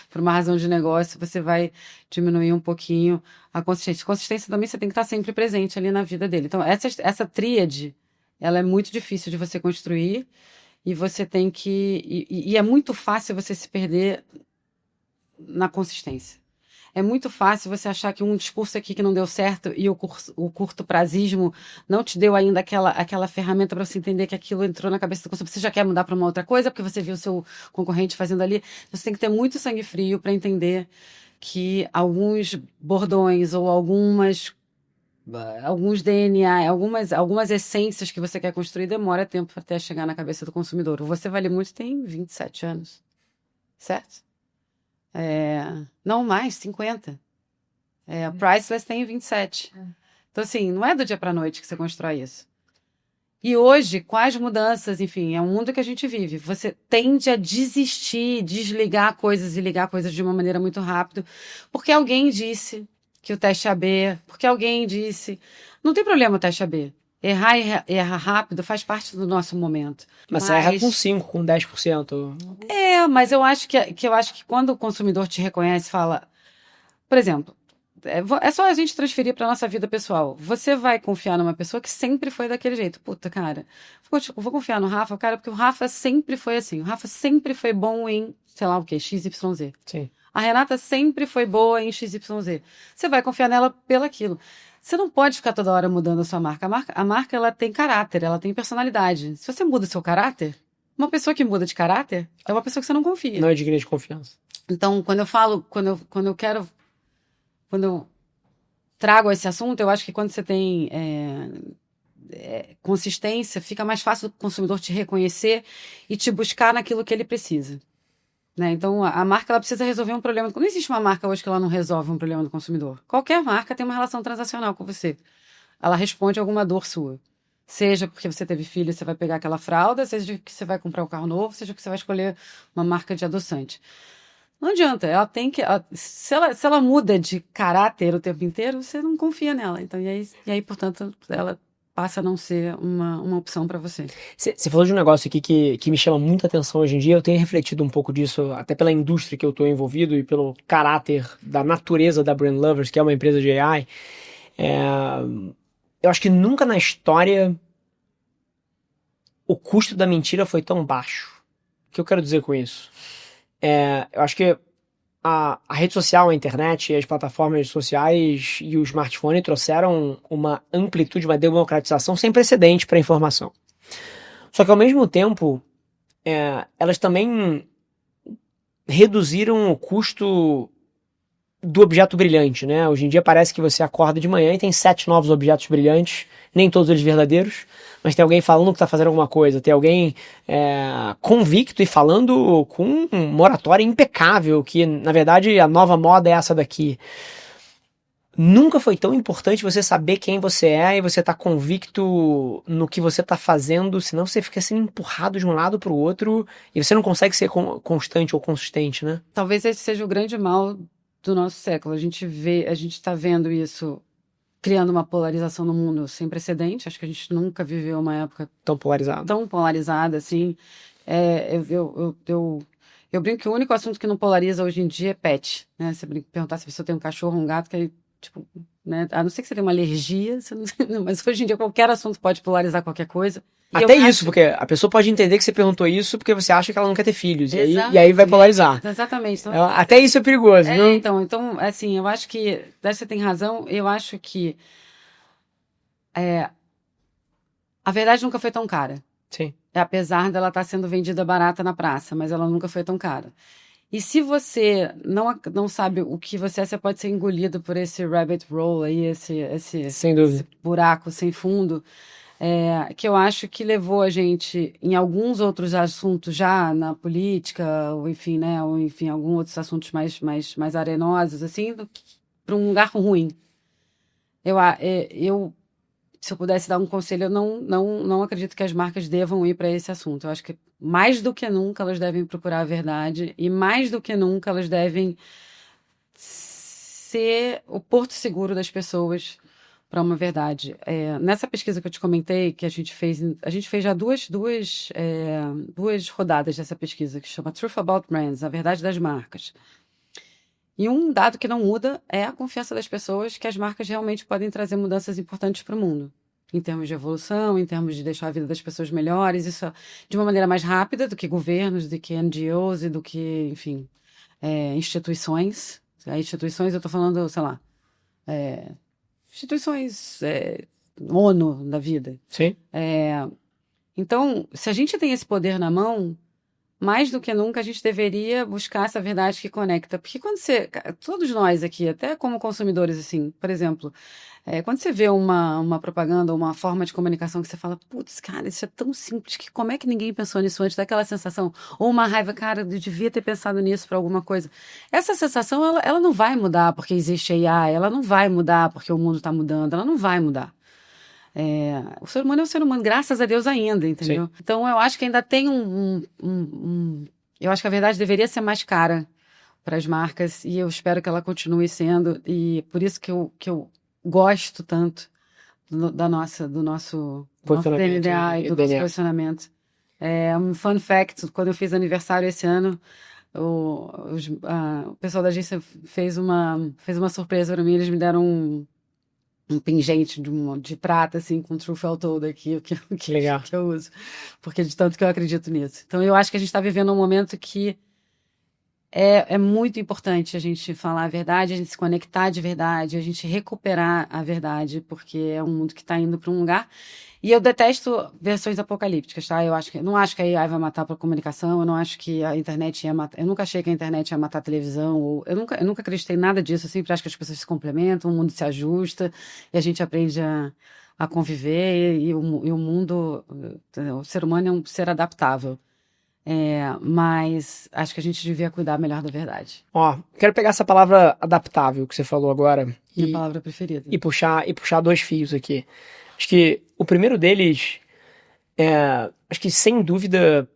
Por uma razão de negócio, você vai diminuir um pouquinho a consistência. Consistência também você tem que estar sempre presente ali na vida dele. Então, essa tríade, ela é muito difícil de você construir e você tem que... E é muito fácil você se perder na consistência. É muito fácil você achar que um discurso aqui que não deu certo e o curto prazismo não te deu ainda aquela ferramenta para você entender que aquilo entrou na cabeça do consumidor. Você já quer mudar para uma outra coisa porque você viu o seu concorrente fazendo ali. Você tem que ter muito sangue frio para entender que alguns bordões ou alguns DNA, algumas essências que você quer construir demora tempo até chegar na cabeça do consumidor. O Você Vale Muito tem 27 anos, certo? Não mais, 50. Priceless tem 27. Então, assim, não é do dia para a noite que você constrói isso. E hoje, com as mudanças, enfim, é um mundo que a gente vive. Você tende a desistir, desligar coisas e ligar coisas de uma maneira muito rápida, porque alguém disse que o teste AB, porque alguém disse... Não tem problema o teste AB. Errar rápido faz parte do nosso momento. Mas você erra com 5%, com 10%. Mas eu acho que quando o consumidor te reconhece, fala... Por exemplo, é só a gente transferir para nossa vida pessoal. Você vai confiar numa pessoa que sempre foi daquele jeito. Puta, cara, vou confiar no Rafa, cara, porque o Rafa sempre foi assim. O Rafa sempre foi bom em, sei lá o quê, XYZ. Sim. A Renata sempre foi boa em XYZ. Você vai confiar nela pelaquilo. Você não pode ficar toda hora mudando a sua marca. A marca, ela tem caráter, ela tem personalidade. Se você muda o seu caráter, uma pessoa que muda de caráter é uma pessoa que você não confia. Não é digna de confiança. Então, quando eu trago esse assunto, eu acho que quando você tem consistência, fica mais fácil do consumidor te reconhecer e te buscar naquilo que ele precisa. Né? Então, a marca ela precisa resolver um problema. Não existe uma marca hoje que ela não resolve um problema do consumidor. Qualquer marca tem uma relação transacional com você. Ela responde a alguma dor sua. Seja porque você teve filho e você vai pegar aquela fralda, seja que você vai comprar um carro novo, seja que você vai escolher uma marca de adoçante. Não adianta, ela tem que. Se ela muda de caráter o tempo inteiro, você não confia nela. Então, e aí portanto, ela passa a não ser uma opção para você. Você falou de um negócio aqui que me chama muita atenção hoje em dia. Eu tenho refletido um pouco disso, até pela indústria que eu estou envolvido e pelo caráter da natureza da Brand Lovers, que é uma empresa de AI. Eu acho que nunca na história o custo da mentira foi tão baixo. O que eu quero dizer com isso? Eu acho que a rede social, a internet, as plataformas sociais e o smartphone trouxeram uma amplitude, uma democratização sem precedente para a informação. Só que ao mesmo tempo, elas também reduziram o custo do objeto brilhante, né? Hoje em dia parece que você acorda de manhã e tem 7 novos objetos brilhantes, nem todos eles verdadeiros, mas tem alguém falando que está fazendo alguma coisa, tem alguém convicto e falando com uma oratória impecável, que na verdade a nova moda é essa daqui. Nunca foi tão importante você saber quem você é e você tá convicto no que você tá fazendo, senão você fica sendo empurrado de um lado pro outro e você não consegue ser constante ou consistente, né? Talvez esse seja o grande mal do nosso século. A gente está vendo isso criando uma polarização no mundo sem precedente. Acho que a gente nunca viveu uma época tão polarizada assim. Eu brinco que o único assunto que não polariza hoje em dia é pet, né? Você perguntar se você tem um cachorro ou um gato, que aí, tipo, né? A não ser que você tenha uma alergia, mas hoje em dia qualquer assunto pode polarizar qualquer coisa. Até isso, porque a pessoa pode entender que você perguntou isso porque você acha que ela não quer ter filhos. E aí vai polarizar. Exatamente. Então, até isso é perigoso, viu? Então, assim, eu acho que, você tem razão, eu acho que a verdade nunca foi tão cara. Sim. Apesar dela estar sendo vendida barata na praça, mas ela nunca foi tão cara. E se você não sabe o que você é, você pode ser engolido por esse rabbit hole aí, sem dúvida, esse buraco sem fundo. Que eu acho que levou a gente em alguns outros assuntos já na política, ou enfim, né, ou enfim, alguns outros assuntos mais arenosos, assim, para um lugar ruim. Se eu pudesse dar um conselho, eu não acredito que as marcas devam ir para esse assunto. Eu acho que mais do que nunca elas devem procurar a verdade e mais do que nunca elas devem ser o porto seguro das pessoas para uma verdade. Nessa pesquisa que eu te comentei, que a gente fez já duas rodadas dessa pesquisa, que chama Truth About Brands, a verdade das marcas. E um dado que não muda é a confiança das pessoas que as marcas realmente podem trazer mudanças importantes para o mundo. Em termos de evolução, em termos de deixar a vida das pessoas melhores, isso de uma maneira mais rápida do que governos, do que NGOs e do que, enfim, instituições. Instituições, eu estou falando, sei lá, instituições ONU da vida. Sim. Então, se a gente tem esse poder na mão, mais do que nunca a gente deveria buscar essa verdade que conecta. Porque todos nós aqui, até como consumidores, assim, por exemplo, quando você vê uma propaganda, uma forma de comunicação que você fala, putz, cara, isso é tão simples, que como é que ninguém pensou nisso antes? Daquela sensação, ou uma raiva, cara, eu devia ter pensado nisso para alguma coisa. Essa sensação, ela não vai mudar porque existe AI, ela não vai mudar porque o mundo está mudando, ela não vai mudar. O ser humano é um ser humano, graças a Deus ainda, entendeu? Sim. Então eu acho que ainda tem eu acho que a verdade deveria ser mais cara para as marcas e eu espero que ela continue sendo, e por isso que eu gosto tanto do nosso DNA e do nosso posicionamento. Um fun fact, quando eu fiz aniversário esse ano, o pessoal da agência fez uma surpresa para mim, eles me deram um pingente de prata, assim, com Truth All Told aqui, que eu uso, porque de tanto que eu acredito nisso. Então, eu acho que a gente está vivendo um momento que É muito importante a gente falar a verdade, a gente se conectar de verdade, a gente recuperar a verdade, porque é um mundo que está indo para um lugar. E eu detesto versões apocalípticas, tá? Eu não acho que a AI vai matar a comunicação, eu não acho que a internet ia matar. Eu nunca achei que a internet ia matar a televisão, eu nunca acreditei em nada disso. Eu sempre acho que as pessoas se complementam, o mundo se ajusta e a gente aprende a conviver e o mundo, o ser humano é um ser adaptável. Mas acho que a gente devia cuidar melhor da verdade. Ó, quero pegar essa palavra adaptável que você falou agora Minha palavra preferida. e puxar dois fios aqui. Acho que o primeiro deles acho que sem dúvida,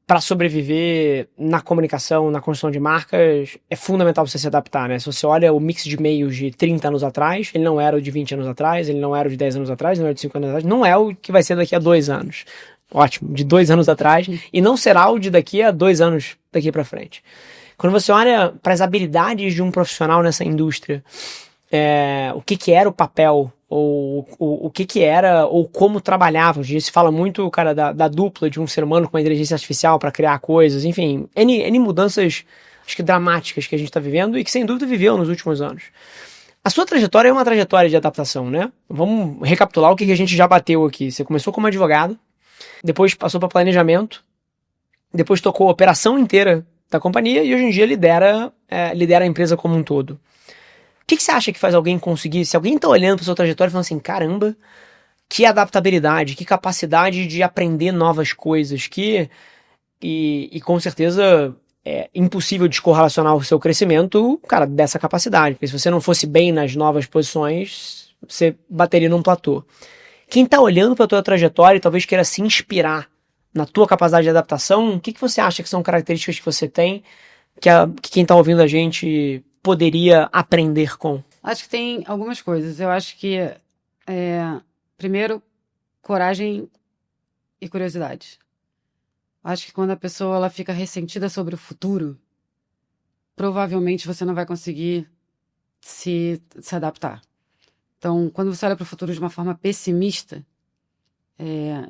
para sobreviver na comunicação, na construção de marcas, é fundamental você se adaptar, né? Se você olha o mix de meios de 30 anos atrás, ele não era o de 20 anos atrás, ele não era o de 10 anos atrás, não era o de 5 anos atrás, não é o que vai ser daqui a 2 anos. Ótimo, de 2 anos atrás, e não será o de daqui a 2 anos daqui para frente. Quando você olha para as habilidades de um profissional nessa indústria, o que era o papel, ou o que era, ou como trabalhava. Hoje se fala muito, cara, da dupla de um ser humano com a inteligência artificial para criar coisas, enfim, N mudanças, acho que dramáticas que a gente está vivendo e que sem dúvida viveu nos últimos anos. A sua trajetória é uma trajetória de adaptação, né? Vamos recapitular o que a gente já bateu aqui. Você começou como advogado, depois passou para planejamento, depois tocou a operação inteira da companhia e hoje em dia lidera a empresa como um todo. O que você acha que faz alguém conseguir? Se alguém tá olhando pra sua trajetória e falando assim, caramba, que adaptabilidade, que capacidade de aprender novas coisas, e com certeza é impossível descorrelacionar o seu crescimento, cara, dessa capacidade. Porque se você não fosse bem nas novas posições, você bateria num platô. Quem tá olhando pra tua trajetória e talvez queira se inspirar na tua capacidade de adaptação, o que você acha que são características que você tem que quem tá ouvindo a gente poderia aprender com? Acho que tem algumas coisas. Eu acho que, primeiro, coragem e curiosidade. Acho que quando a pessoa ela fica ressentida sobre o futuro, provavelmente você não vai conseguir se adaptar. Então, quando você olha para o futuro de uma forma pessimista,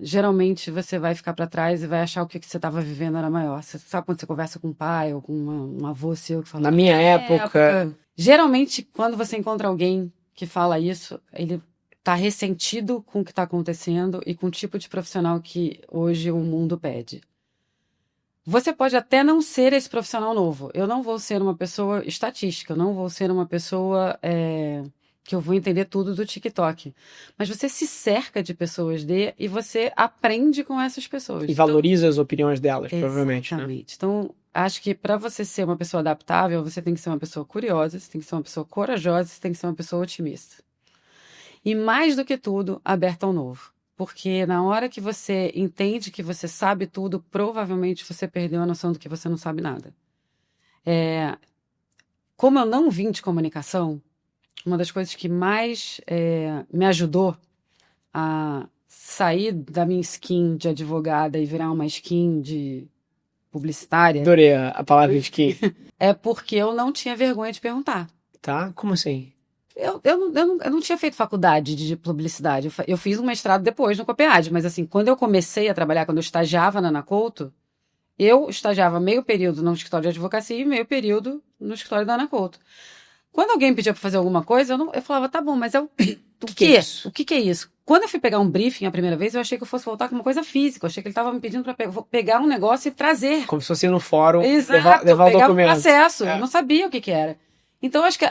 geralmente você vai ficar para trás e vai achar o que você estava vivendo era maior. Você sabe quando você conversa com um pai ou com um avô seu que fala... Na minha época... Geralmente, quando você encontra alguém que fala isso, ele tá ressentido com o que está acontecendo e com o tipo de profissional que hoje o mundo pede. Você pode até não ser esse profissional novo. Eu não vou ser uma pessoa estatística, eu não vou ser uma pessoa... que eu vou entender tudo do TikTok. Mas você se cerca de pessoas e você aprende com essas pessoas. E valoriza as opiniões delas, provavelmente. Exatamente. Né? Então, acho que para você ser uma pessoa adaptável, você tem que ser uma pessoa curiosa, você tem que ser uma pessoa corajosa, você tem que ser uma pessoa otimista. E mais do que tudo, aberta ao novo. Porque na hora que você entende que você sabe tudo, provavelmente você perdeu a noção do que você não sabe nada. Como eu não vim de comunicação, uma das coisas que mais me ajudou a sair da minha skin de advogada e virar uma skin de publicitária... Adorei a palavra skin. É porque eu não tinha vergonha de perguntar. Tá? Como assim? Eu não tinha feito faculdade de publicidade. Eu fiz um mestrado depois no COPEAD, mas assim, quando eu comecei a trabalhar, quando eu estagiava na Ana Couto, eu estagiava meio período no escritório de advocacia e meio período no escritório da Ana Couto. Quando alguém pedia pra fazer alguma coisa, eu falava, tá bom, mas o quê? O que é isso? Quando eu fui pegar um briefing a primeira vez, eu achei que eu fosse voltar com uma coisa física. Eu achei que ele estava me pedindo para pegar um negócio e trazer. Como se fosse no fórum, exato, levar o pegar documento. Um processo. Eu não sabia o que era. Então, eu acho que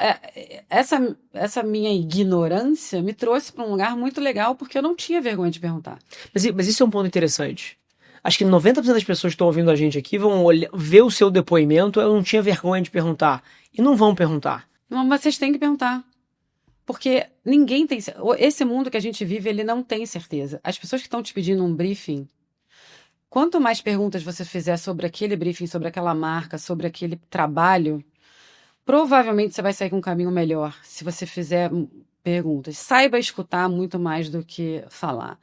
essa minha ignorância me trouxe para um lugar muito legal, porque eu não tinha vergonha de perguntar. Mas isso é um ponto interessante. Acho que 90% das pessoas que estão ouvindo a gente aqui vão ver o seu depoimento, eu não tinha vergonha de perguntar. E não vão perguntar. Não, mas vocês têm que perguntar. Porque ninguém tem... Esse mundo que a gente vive, ele não tem certeza. As pessoas que estão te pedindo um briefing, quanto mais perguntas você fizer sobre aquele briefing, sobre aquela marca, sobre aquele trabalho, provavelmente você vai sair com um caminho melhor se você fizer perguntas. Saiba escutar muito mais do que falar.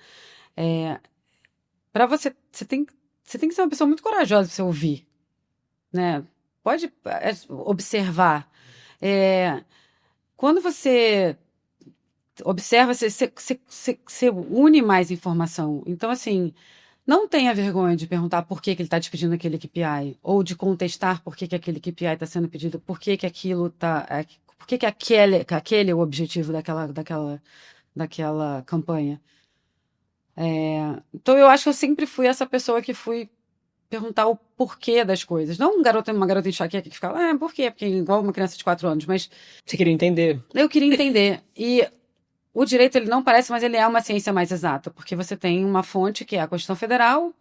Para você tem que ser uma pessoa muito corajosa para você ouvir. Né? Pode observar. Quando você observa, você une mais informação. Então, assim, Não tenha vergonha de perguntar por que que ele está te pedindo aquele KPI, ou de contestar por que que aquele KPI está sendo pedido, por que que aquilo tá, por que que aquele é o objetivo daquela campanha. Então eu acho que eu sempre fui essa pessoa que fui perguntar o porquê das coisas. Não uma garota enxaqueca que ficava, por quê? Porque igual uma criança de 4 anos, mas Você queria entender? eu queria entender. E o direito, ele não parece, mas ele é uma ciência mais exata, porque você tem uma fonte que é a Constituição Federal,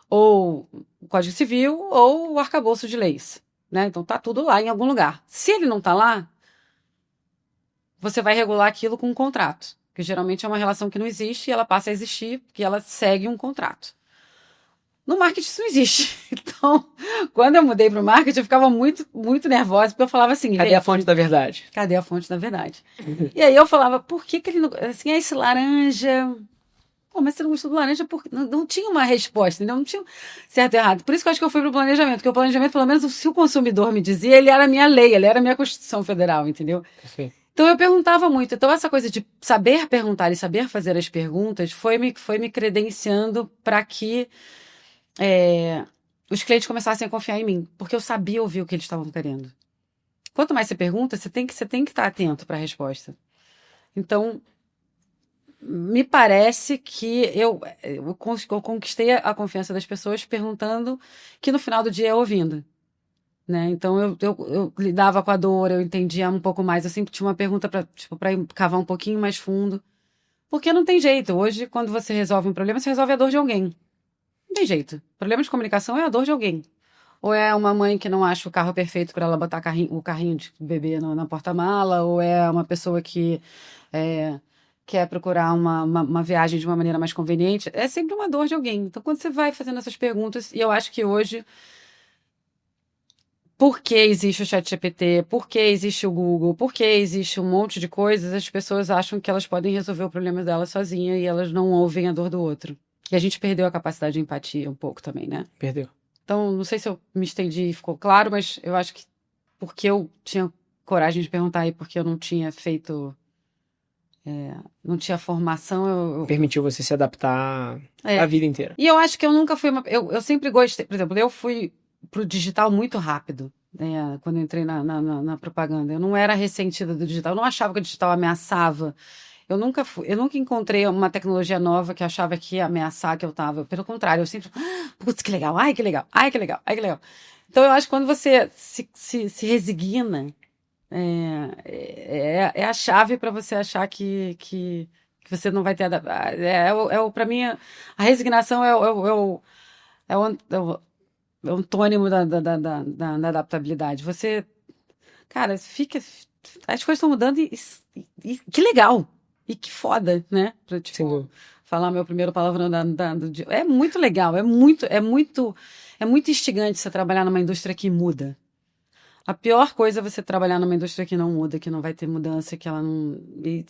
ou o Código Civil, ou o arcabouço de leis, né? Então tá tudo lá em algum lugar. Se ele não tá lá, você vai regular aquilo com um contrato, que geralmente é uma relação que não existe e ela passa a existir porque ela segue um contrato. No marketing isso não existe. Então, quando eu mudei para o marketing, eu ficava muito, muito nervosa, porque eu falava assim, Cadê a fonte da verdade? cadê a fonte da verdade? E aí eu falava, por que que ele não... Assim, esse laranja... Pô, mas você não gostou do laranja porque não tinha uma resposta, entendeu? Não tinha certo e errado. Por isso que eu acho que eu fui pro planejamento, porque o planejamento, pelo menos, se o consumidor me dizia, ele era a minha lei, ele era a minha Constituição Federal, entendeu? Perfeito. Então eu perguntava muito. Então essa coisa de saber perguntar e saber fazer as perguntas foi me credenciando para que os clientes começassem a confiar em mim, porque eu sabia ouvir o que eles estavam querendo. Quanto mais você pergunta, você tem que estar atento para a resposta. Então, me parece que eu conquistei a confiança das pessoas perguntando, que no final do dia é ouvindo. Né? Então, eu lidava com a dor, eu entendia um pouco mais. Eu sempre tinha uma pergunta para cavar um pouquinho mais fundo. Porque não tem jeito. Hoje, quando você resolve um problema, você resolve a dor de alguém. Não tem jeito. Problema de comunicação é a dor de alguém. Ou é uma mãe que não acha o carro perfeito para ela botar o carrinho de bebê na porta-mala, ou é uma pessoa que quer procurar uma viagem de uma maneira mais conveniente. É sempre uma dor de alguém. Então, quando você vai fazendo essas perguntas, e eu acho que hoje, por que existe o ChatGPT, por que existe o Google, por que existe um monte de coisas, as pessoas acham que elas podem resolver o problema delas sozinhas e elas não ouvem a dor do outro. E a gente perdeu a capacidade de empatia um pouco também, né? Perdeu. Então, não sei se eu me estendi e ficou claro, mas eu acho que porque eu tinha coragem de perguntar e porque eu não tinha feito, não tinha formação, Permitiu você se adaptar É. a vida inteira. E eu acho que eu nunca fui eu sempre gostei, por exemplo, eu fui pro digital muito rápido, né, quando eu entrei na propaganda. Eu não era ressentida do digital, eu não achava que o digital ameaçava. Eu nunca encontrei uma tecnologia nova que achava que ia ameaçar que eu tava. Pelo contrário, eu sempre, putz, que legal, ai, que legal, ai, que legal, ai, que legal. Então eu acho que quando você se resigna, é a chave para você achar que você não vai ter para mim, a resignação é o antônimo da adaptabilidade. Você, cara, as coisas estão mudando e que legal! E que foda, né? Pra, Sem dúvida. falar meu primeiro palavrão do dia. É muito legal, é muito instigante você trabalhar numa indústria que muda. A pior coisa é você trabalhar numa indústria que não muda, que não vai ter mudança, que ela não. E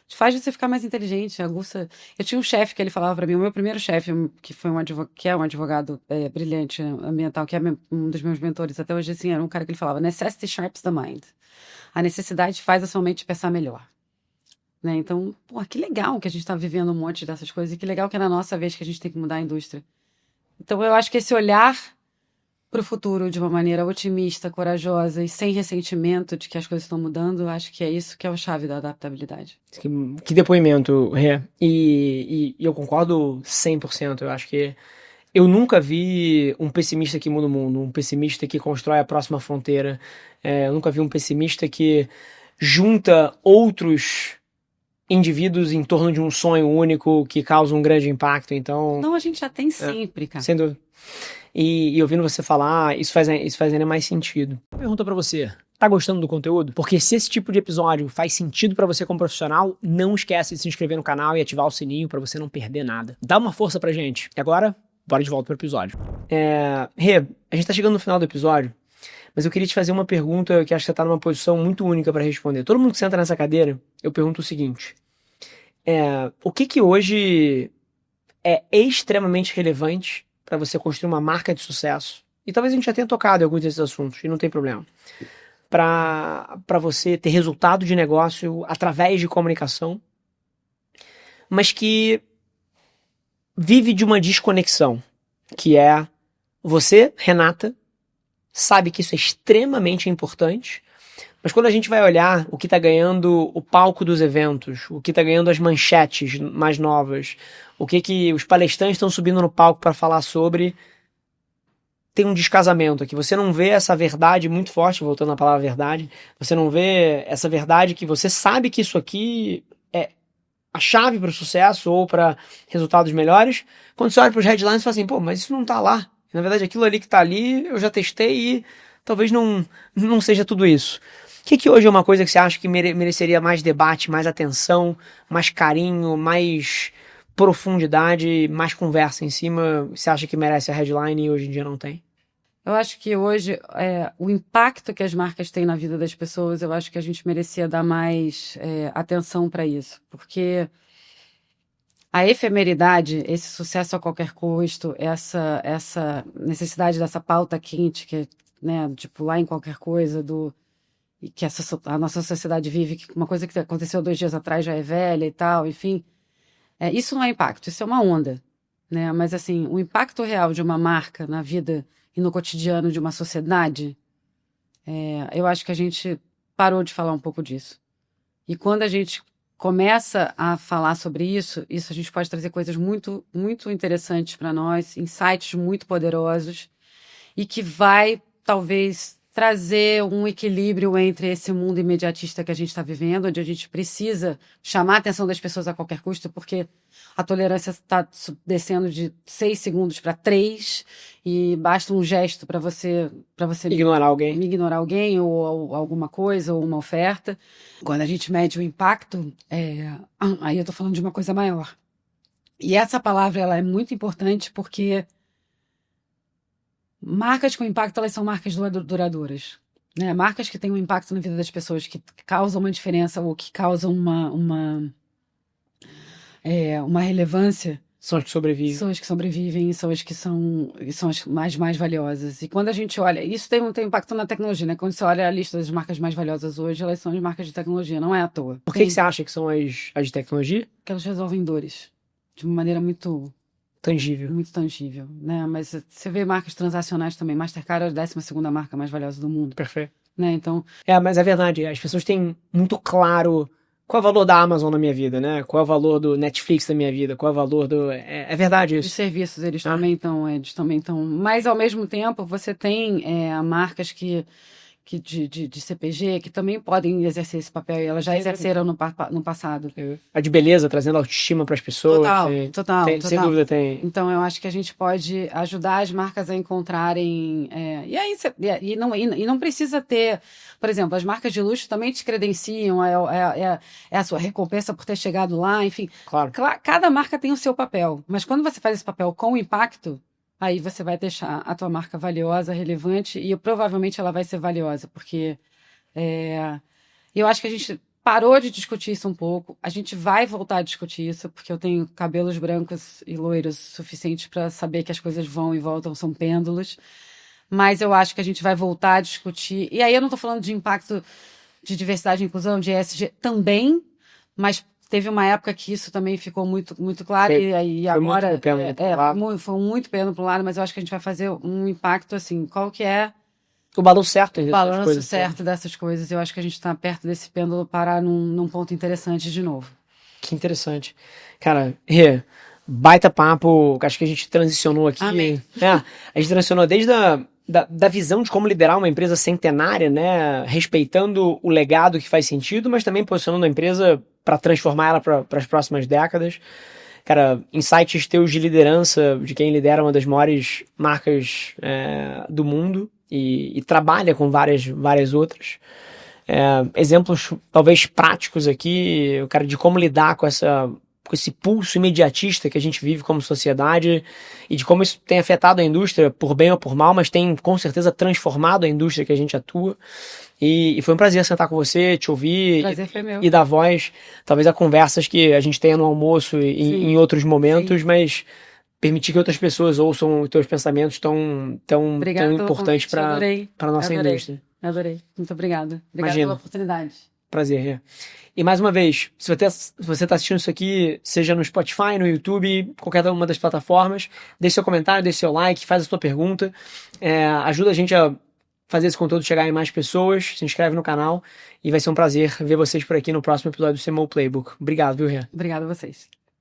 faz você ficar mais inteligente, aguça. Eu tinha um chefe que ele falava pra mim, o meu primeiro chefe, que foi que é um advogado brilhante ambiental, que é um dos meus mentores até hoje, assim, era um cara que ele falava: Necessity sharps the mind. A necessidade faz a sua mente pensar melhor. Né? Então, pô, que legal que a gente está vivendo um monte dessas coisas e que legal que é na nossa vez que a gente tem que mudar a indústria. Então, eu acho que esse olhar para o futuro de uma maneira otimista, corajosa e sem ressentimento de que as coisas estão mudando, eu acho que é isso que é a chave da adaptabilidade. Que depoimento, Rê. E eu concordo 100%. Eu acho que eu nunca vi um pessimista que muda o mundo, um pessimista que constrói a próxima fronteira. Eu nunca vi um pessimista que junta outros indivíduos em torno de um sonho único que causa um grande impacto. Então, Não, a gente já tem sempre, cara. sem dúvida. E ouvindo você falar, isso faz ainda mais sentido. Uma pergunta pra você. Tá gostando do conteúdo? Porque se esse tipo de episódio faz sentido pra você como profissional, não esquece de se inscrever no canal e ativar o sininho pra você não perder nada. Dá uma força pra gente. E agora, bora de volta pro episódio. Rê, a gente tá chegando no final do episódio, mas eu queria te fazer uma pergunta que acho que você tá numa posição muito única pra responder. Todo mundo que senta nessa cadeira, eu pergunto o seguinte. O que hoje é extremamente relevante para você construir uma marca de sucesso? E talvez a gente já tenha tocado em alguns desses assuntos, e não tem problema. Para você ter resultado de negócio através de comunicação, mas que vive de uma desconexão, que é você, Renata, sabe que isso é extremamente importante, mas quando a gente vai olhar o que está ganhando o palco dos eventos, o que está ganhando as manchetes mais novas, o que os palestrantes estão subindo no palco para falar sobre, tem um descasamento aqui. Você não vê essa verdade muito forte, voltando à palavra verdade, você não vê essa verdade que você sabe que isso aqui é a chave para o sucesso ou para resultados melhores. Quando você olha para os headlines, você fala assim, pô, mas isso não tá lá. Na verdade, aquilo ali que tá ali, eu já testei e talvez não seja tudo isso. O que hoje é uma coisa que você acha que mereceria mais debate, mais atenção, mais carinho, mais profundidade, mais conversa em cima? Você acha que merece a headline e hoje em dia não tem? Eu acho que hoje o impacto que as marcas têm na vida das pessoas, eu acho que a gente merecia dar mais atenção para isso, porque a efemeridade, esse sucesso a qualquer custo, essa necessidade dessa pauta quente, que né, de pular em qualquer coisa e que a nossa sociedade vive, que uma coisa que aconteceu 2 dias atrás já é velha e tal, enfim, isso não é impacto, isso é uma onda, né? Mas assim, o impacto real de uma marca na vida e no cotidiano de uma sociedade, eu acho que a gente parou de falar um pouco disso. E quando a gente começa a falar sobre isso a gente pode trazer coisas muito, muito interessantes para nós, insights muito poderosos e que vai, talvez, trazer um equilíbrio entre esse mundo imediatista que a gente está vivendo, onde a gente precisa chamar a atenção das pessoas a qualquer custo, porque a tolerância está descendo de 6 segundos para 3 e basta um gesto para você Ignorar alguém ou alguma coisa ou uma oferta. Quando a gente mede o impacto, aí eu estou falando de uma coisa maior. E essa palavra ela é muito importante porque marcas com impacto, elas são marcas duradouras, né? Marcas que têm um impacto na vida das pessoas, que causam uma diferença ou que causam uma relevância. São as que sobrevivem. São as que sobrevivem e são as mais valiosas. E quando a gente olha, isso tem um impacto na tecnologia, né? Quando você olha a lista das marcas mais valiosas hoje, elas são as marcas de tecnologia, não é à toa. Por que você acha que são as de tecnologia? Porque elas resolvem dores de uma maneira muito tangível, né? Mas você vê marcas transacionais também. Mastercard é a 12ª marca mais valiosa do mundo. Perfeito. Né? Então... mas é verdade. As pessoas têm muito claro qual é o valor da Amazon na minha vida, né? Qual é o valor do Netflix na minha vida? Qual é o valor do... É verdade isso. Os serviços, eles também estão... Mas, ao mesmo tempo, você tem marcas que de CPG, que também podem exercer esse papel, e elas já exerceram no passado. A de beleza, trazendo autoestima para as pessoas. Total. Sem dúvida tem. Então, eu acho que a gente pode ajudar as marcas a encontrarem... E não precisa ter... Por exemplo, as marcas de luxo também te credenciam, é a sua recompensa por ter chegado lá, enfim. Claro. Cada marca tem o seu papel, mas quando você faz esse papel com impacto, aí você vai deixar a tua marca valiosa, relevante, e provavelmente ela vai ser valiosa, porque eu acho que a gente parou de discutir isso um pouco, a gente vai voltar a discutir isso, porque eu tenho cabelos brancos e loiros suficientes para saber que as coisas vão e voltam, são pêndulos, mas eu acho que a gente vai voltar a discutir, e aí eu não estou falando de impacto de diversidade e inclusão, de ESG também, mas teve uma época que isso também ficou muito, muito claro, e agora foi muito pêndulo para o lado, mas eu acho que a gente vai fazer um impacto assim, qual que é o balanço certo dessas coisas. Eu acho que a gente está perto desse pêndulo parar num ponto interessante de novo. Que interessante. Cara, baita papo, acho que a gente transicionou aqui. Amém. A gente transicionou desde da visão de como liderar uma empresa centenária, né? Respeitando o legado que faz sentido, mas também posicionando a empresa para transformar ela para as próximas décadas. Cara, insights teus de liderança, de quem lidera uma das maiores marcas do mundo e trabalha com várias outras. Exemplos talvez práticos aqui, cara, de como lidar com esse pulso imediatista que a gente vive como sociedade e de como isso tem afetado a indústria, por bem ou por mal, mas tem com certeza transformado a indústria que a gente atua. E foi um prazer sentar com você, te ouvir e dar voz, talvez a conversas que a gente tenha no almoço e em outros momentos, mas permitir que outras pessoas ouçam os teus pensamentos tão importantes para a nossa indústria. Adorei. Muito obrigada. Obrigada Imagina. pela oportunidade. Prazer, Rê. E mais uma vez, se você tá assistindo isso aqui, seja no Spotify, no YouTube, qualquer uma das plataformas, deixe seu comentário, deixe seu like, faz a sua pergunta. Ajuda a gente a fazer esse conteúdo chegar em mais pessoas. Se inscreve no canal e vai ser um prazer ver vocês por aqui no próximo episódio do CMO Playbook. Obrigado, viu, Rê? Obrigada a vocês.